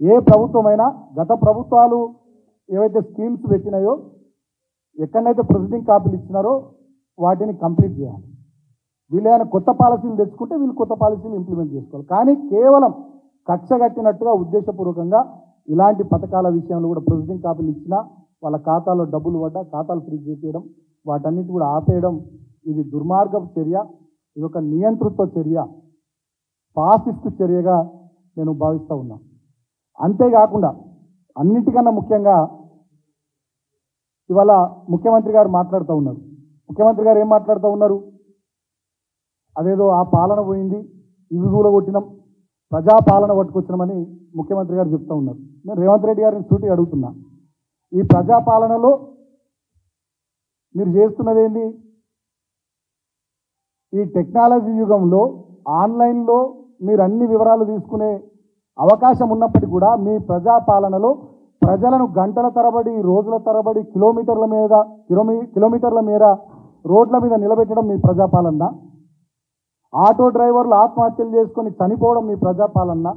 ఏ ప్రభుత్వమైనా గత ప్రభుత్వాలు ఏవైతే స్కీమ్స్ పెట్టినాయో ఎక్కడైతే ప్రొసీడింగ్ కాపీలు ఇచ్చినారో వాటిని కంప్లీట్ చేయాలి. వీళ్ళు ఏమైనా కొత్త పాలసీలు తెచ్చుకుంటే వీళ్ళు కొత్త పాలసీలు ఇంప్లిమెంట్ చేసుకోవాలి. కానీ కేవలం కక్ష కట్టినట్టుగా ఉద్దేశపూర్వకంగా ఇలాంటి పథకాల విషయంలో కూడా ప్రొసీడింగ్ కాపీలు ఇచ్చినా వాళ్ళ ఖాతాలో డబ్బులు పడ్డా ఖాతాలు ఫ్రీజ్ చేసేయడం, వాటన్నిటి కూడా ఆపేయడం, ఇది దుర్మార్గపు చర్య. ఇది ఒక నియంతృత్వ చర్య, ఫాసిస్ట్ చర్యగా నేను భావిస్తూ ఉన్నా. అంతేకాకుండా అన్నిటికన్నా ముఖ్యంగా ఇవాళ ముఖ్యమంత్రి గారు మాట్లాడుతూ ఉన్నారు. ముఖ్యమంత్రి గారు ఏం మాట్లాడుతూ ఉన్నారు? అదేదో ఆ పాలన పోయింది, ఇవి కూలగొట్టినాం, ప్రజాపాలన పట్టుకొచ్చినామని ముఖ్యమంత్రి గారు చెప్తూ ఉన్నారు. నేను రేవంత్ రెడ్డి గారిని సూటిగా అడుగుతున్నా, ఈ ప్రజాపాలనలో మీరు చేస్తున్నది ఏంటి? ఈ టెక్నాలజీ యుగంలో ఆన్లైన్లో మీరు అన్ని వివరాలు తీసుకునే అవకాశం ఉన్నప్పటికీ కూడా మీ ప్రజాపాలనలో ప్రజలను గంటల తరబడి, రోజుల తరబడి, కిలోమీటర్ల మేర రోడ్ల మీద నిలబెట్టడం మీ ప్రజాపాలన? ఆటో డ్రైవర్లు ఆత్మహత్యలు చేసుకొని చనిపోవడం మీ ప్రజాపాలన?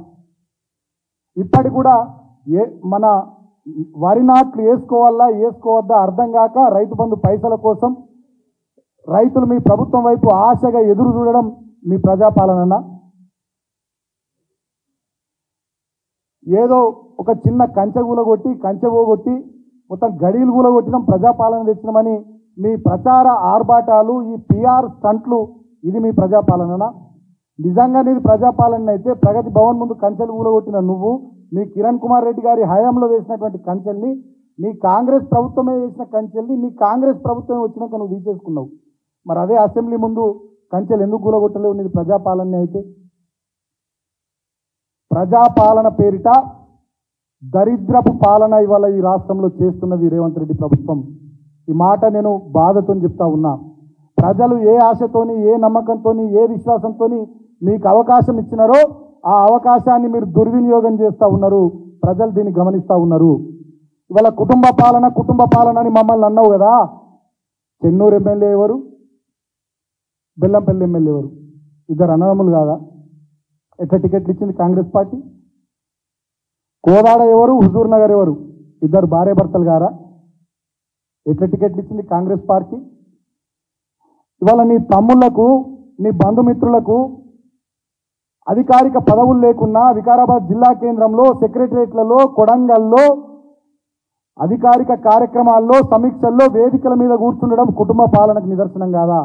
ఇప్పటి కూడా మన వరి నాట్లు వేసుకోవాలా వేసుకోవద్దా అర్థం కాక రైతు బంధు పైసల కోసం రైతులు మీ ప్రభుత్వం వైపు ఆశగా ఎదురు చూడడం మీ ప్రజాపాలన? ఏదో ఒక చిన్న కంచె పోగొట్టి మొత్తం గడీలు కూలగొట్టడం ప్రజాపాలన తెచ్చినామని మీ ప్రచార ఆర్భాటాలు, ఈ పిఆర్ స్టంట్లు, ఇది మీ ప్రజాపాలన? నిజంగా నీది ప్రజాపాలన అయితే ప్రగతి భవన్ ముందు కంచెలు కూలగొట్టిన నువ్వు, మీ కిరణ్ కుమార్ రెడ్డి గారి హయాంలో వేసినటువంటి కంచెల్ని, నీ కాంగ్రెస్ ప్రభుత్వమే వేసిన కంచెల్ని నీ కాంగ్రెస్ ప్రభుత్వం వచ్చినాక నువ్వు తీసేసుకున్నావు. మరి అదే అసెంబ్లీ ముందు కంచెలు ఎందుకు కూలగొట్టలేవు? నీది ప్రజాపాలన అయితే. ప్రజాపాలన పేరిట దరిద్రపు పాలన ఇవాళ ఈ రాష్ట్రంలో చేస్తున్నది రేవంత్ రెడ్డి ప్రభుత్వం. ఈ మాట నేను బాధతో చెప్తా ఉన్నా. ప్రజలు ఏ ఆశతోని, ఏ నమ్మకంతోని, ఏ విశ్వాసంతోని మీకు అవకాశం ఇచ్చినారో ఆ అవకాశాన్ని మీరు దుర్వినియోగం చేస్తూ ఉన్నారు. ప్రజలు దీన్ని గమనిస్తూ ఉన్నారు. ఇవాళ కుటుంబ పాలన అని మమ్మల్ని అన్నావు కదా. చెన్నూరు ఎమ్మెల్యే ఎవరు? బెల్లంపల్లి ఎమ్మెల్యే ఎవరు? ఇద్దరు అన్నదమ్ములు కాదా? ఎట్లా టికెట్లు ఇచ్చింది కాంగ్రెస్ పార్టీ? కోదాడ ఎవరు? హుజూర్ నగర్ ఎవరు? ఇద్దరు భార్యాభర్తలు గారా? ఎట్లా టికెట్లు ఇచ్చింది కాంగ్రెస్ పార్టీ? ఇవాళ నీ తమ్ముళ్లకు, నీ బంధుమిత్రులకు అధికారిక పదవులు లేకున్నా వికారాబాద్ జిల్లా కేంద్రంలో, సెక్రటరియట్లలో, కొడంగల్లో అధికారిక కార్యక్రమాల్లో, సమీక్షల్లో, వేదికల మీద కూర్చుండడం కుటుంబ పాలనకు నిదర్శనం కాదా?